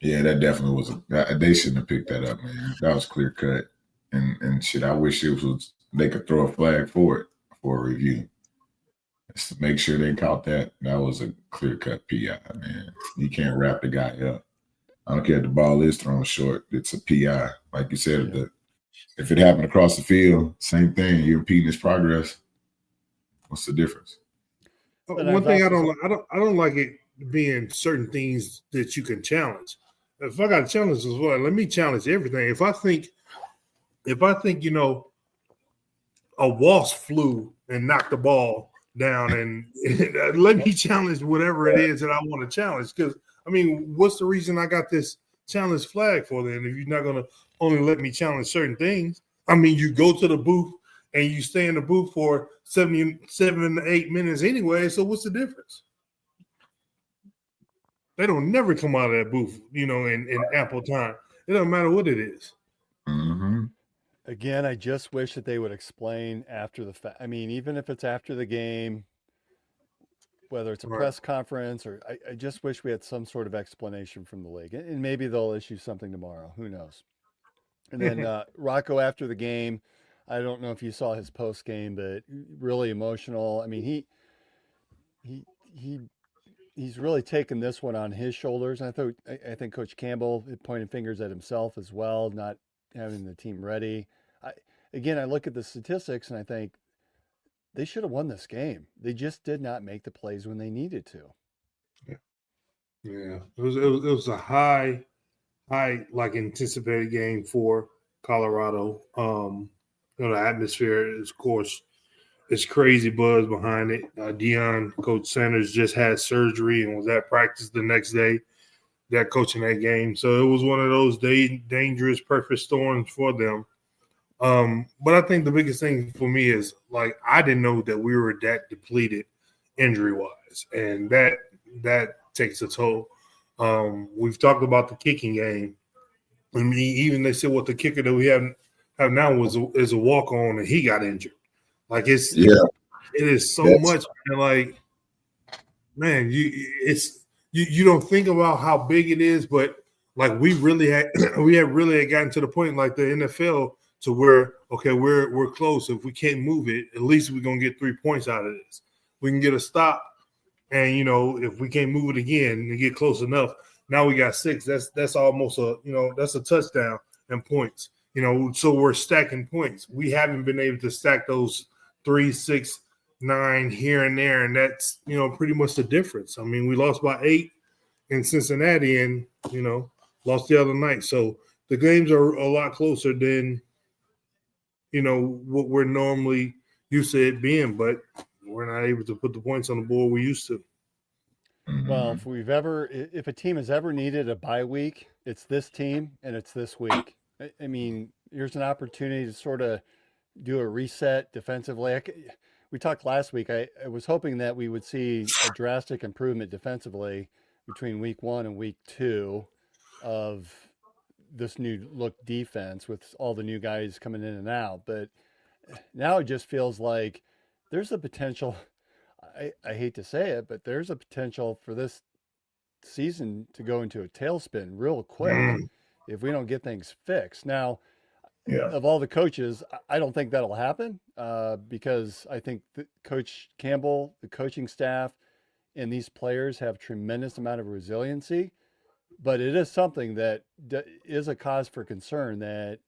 Yeah, that definitely was. They shouldn't have picked that up, man. That was clear cut, and shit. I wish they could throw a flag for it for a review, just to make sure they caught that. That was a clear cut PI, man. You can't wrap the guy up. I don't care if the ball is thrown short. It's a PI, like you said. If it happened across the field, same thing. You're impeding his progress. What's the difference? One thing I don't like it being certain things that you can challenge. If I got to challenge as well, let me challenge everything. If I think a wasp flew and knocked the ball down, and let me challenge whatever it is that I want to challenge. Because I mean, what's the reason I got this challenge flag for then? If you're not going to only let me challenge certain things, I mean, you go to the booth and you stay in the booth for 7 to 8 minutes anyway. So what's the difference? They don't never come out of that booth, in ample time. It doesn't matter what it is. Mm-hmm. Again, I just wish that they would explain after the fact. I mean, even if it's after the game, whether it's a press conference, or I just wish we had some sort of explanation from the league. And maybe they'll issue something tomorrow. Who knows? And then Rocco after the game, I don't know if you saw his post game, but really emotional. I mean, he's really taken this one on his shoulders. And I think Coach Campbell pointed fingers at himself as well, not having the team ready. I look at the statistics and I think they should have won this game. They just did not make the plays when they needed to. Yeah. It was a high like anticipated game for Colorado. The atmosphere is, of course, it's crazy buzz behind it. Coach Sanders just had surgery and was at practice the next day, that coaching that game. So it was one of those dangerous perfect storms for them. But I think the biggest thing for me is, like, I didn't know that we were that depleted injury-wise, and that takes a toll. We've talked about the kicking game. I mean, even they said what the kicker that we have now is a walk-on, and he got injured. Like, it is so much, man, like, man, you don't think about how big it is, but like we had really gotten to the point like the NFL to where okay, we're close. If we can't move it, at least we're gonna get 3 points out of this. We can get a stop, and if we can't move it again and get close enough, now we got 6. That's almost that's a touchdown and points. So we're stacking points. We haven't been able to stack those 3, 6, 9 here and there, and that's pretty much the difference. I mean, we lost by 8 in Cincinnati, and lost the other night. So the games are a lot closer than what we're normally used to it being, but we're not able to put the points on the board we used to. Well, if a team has ever needed a bye week, it's this team and it's this week. I mean, here's an opportunity to sort of do a reset defensively. We talked last week. I was hoping that we would see a drastic improvement defensively between week 1 and week 2 of this new look defense with all the new guys coming in and out. But now it just feels like there's a potential. I hate to say it, but there's a potential for this season to go into a tailspin real quick if we don't get things fixed. Now, of all the coaches, I don't think that'll happen because I think Coach Campbell, the coaching staff, and these players have tremendous amount of resiliency. But it is something that is a cause for concern that,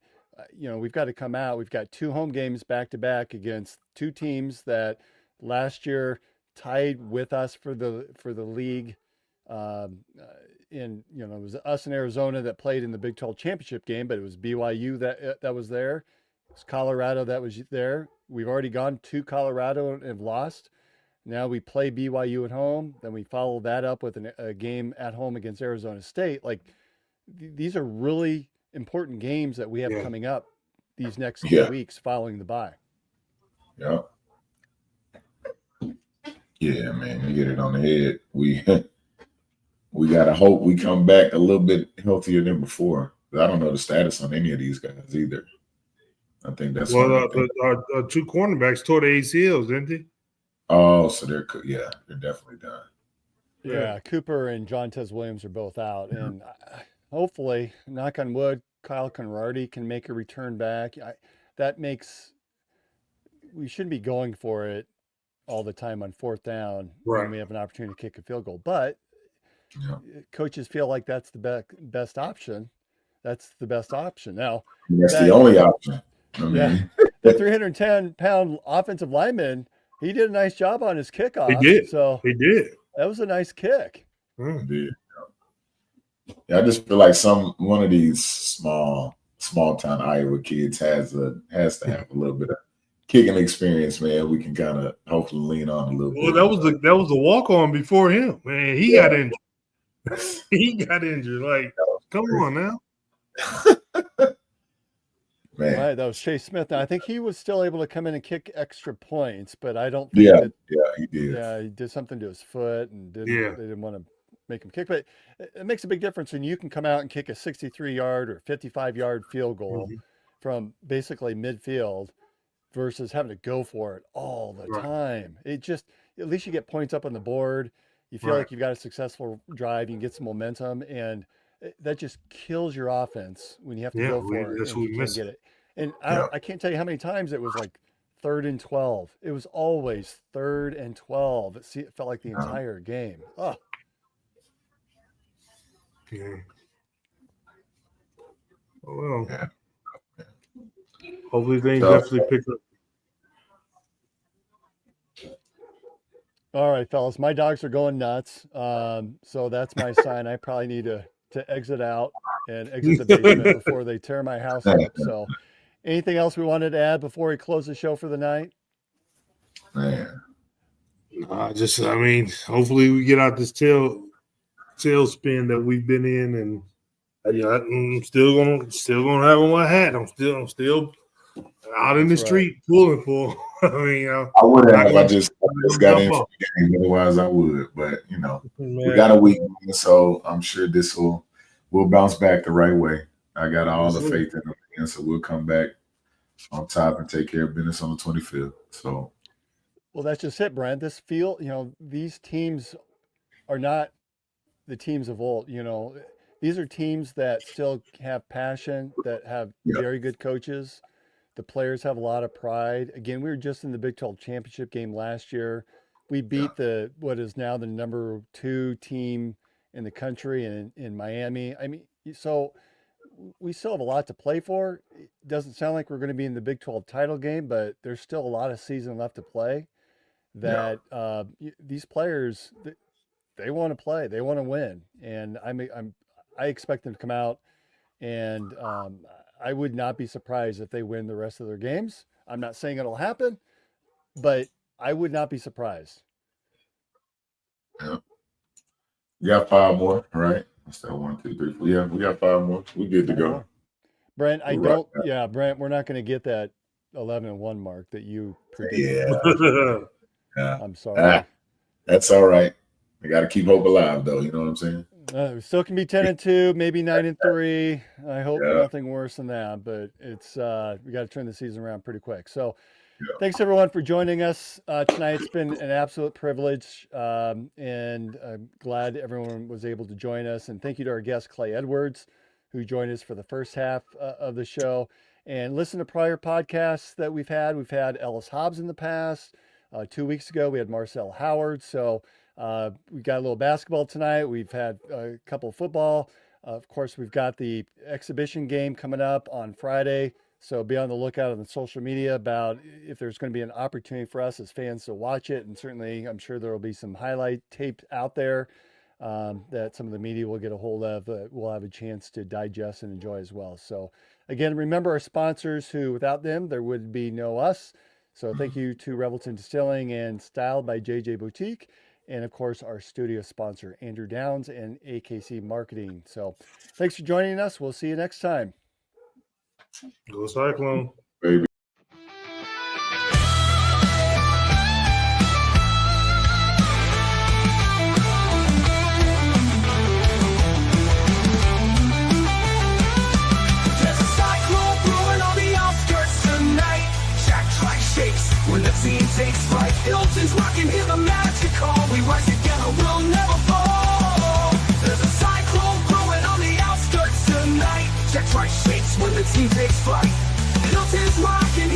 we've got to come out. We've got 2 home games back to back against 2 teams that last year tied with us for the league. It was us in Arizona that played in the Big 12 championship game, but it was BYU that was there. It was Colorado that was there. We've already gone to Colorado and have lost. Now we play BYU at home. Then we follow that up with a game at home against Arizona State. Like these are really important games that we have coming up these next 2 weeks following the bye. Yeah. Yeah, man, you get it on the head. We gotta hope we come back a little bit healthier than before. But I don't know the status on any of these guys either. I think that's our 2 cornerbacks tore the ACLs, didn't they? Oh, so they're definitely done. Yeah, Cooper and Jontez Williams are both out, and hopefully, knock on wood, Kyle Conradi can make a return back. We shouldn't be going for it all the time on 4th down when we have an opportunity to kick a field goal. But coaches feel like that's the best option. That's the best option. Now, that's the only option. I mean, the 310-pound offensive lineman, he did a nice job on his kickoff. He did. He did. That was a nice kick. He did. Yeah, I just feel like one of these small town Iowa kids has to have a little bit of kicking experience, man. We can kind of hopefully lean on a little bit. Well, that was a walk on before him, man. He got injured. He got injured. Like, come on now. Man. Right, that was Chase Smith. Now, I think he was still able to come in and kick extra points, but I don't think he did. Yeah, he did something to his foot and they didn't want to make him kick. But it makes a big difference when you can come out and kick a 63-yard or 55-yard field goal from basically midfield versus having to go for it all the time. It just, at least you get points up on the board. You feel like you've got a successful drive. You can get some momentum, and that just kills your offense when you have to go for it and you can't get it. And I can't tell you how many times it was like 3rd and 12. It was always 3rd and 12. It felt like the entire game. Oh. Yeah. Well, hopefully things definitely pick up. All right, fellas, my dogs are going nuts. So that's my sign. I probably need to exit out and exit the basement before they tear my house up. So anything else we wanted to add before we close the show for the night? Man. Hopefully we get out this tailspin that we've been in, and I'm still gonna have on my hat. I'm still out in the street pulling for. I would have if I just got in for the game. Otherwise, I would. But we got a week, so I'm sure we'll bounce back the right way. I got all the faith in them, and so we'll come back on top and take care of business on the 25th. So, well, that's just it, Brent. These teams are not the teams of old. You know, these are teams that still have passion, that have Yeah. very good coaches. The players have a lot of pride. Again, we were just in the Big 12 championship game last year. We beat the what is now the number 2 team in the country in Miami. I mean, so we still have a lot to play for. It doesn't sound like we're going to be in the Big 12 title game, but there's still a lot of season left to play. That these players, they want to play, they want to win, and I expect them to come out, and I would not be surprised if they win the rest of their games. I'm not saying it'll happen, but I would not be surprised. Yeah. We got 5 more, right? What's that? 1, 2, 3, 4. Yeah, we got 5 more. We good to go. Brent, I We're don't. right. Yeah, Brent, we're not going to get that 11-1 mark that you predicted. Yeah. Yeah. I'm sorry. That's all right. I got to keep hope alive, though. You know what I'm saying? We still can be 10-2, maybe 9-3. I hope nothing worse than that, but it's we got to turn the season around pretty quick. So, thanks everyone for joining us tonight. It's been an absolute privilege, and I'm glad everyone was able to join us. And thank you to our guest Klay Edwards, who joined us for the first half of the show. And listen to prior podcasts that we've had. We've had Ellis Hobbs in the past. 2 weeks ago, we had Marcel Howard. So we got a little basketball tonight. We've had a couple of football. Of course, we've got the exhibition game coming up on Friday. So be on the lookout on the social media about if there's going to be an opportunity for us as fans to watch it. And certainly, I'm sure there will be some highlight tape out there that some of the media will get a hold of. We'll have a chance to digest and enjoy as well. So again, remember our sponsors who without them, there would be no us. So thank you to Revelton Distilling and Style by JJ Boutique. And of course, our studio sponsor, Andrew Downs and AKC Marketing. So thanks for joining us. We'll see you next time. Go Cyclone. Baby. There's a cyclone brewing on the outskirts tonight. Jack Trice shakes when the scene takes flight. Hilton's rocking, hear the magic call. We rise together, we'll never fall. There's a cyclone brewing on the outskirts tonight. Jack Trice shakes when the team takes flight. Hilton's rocking.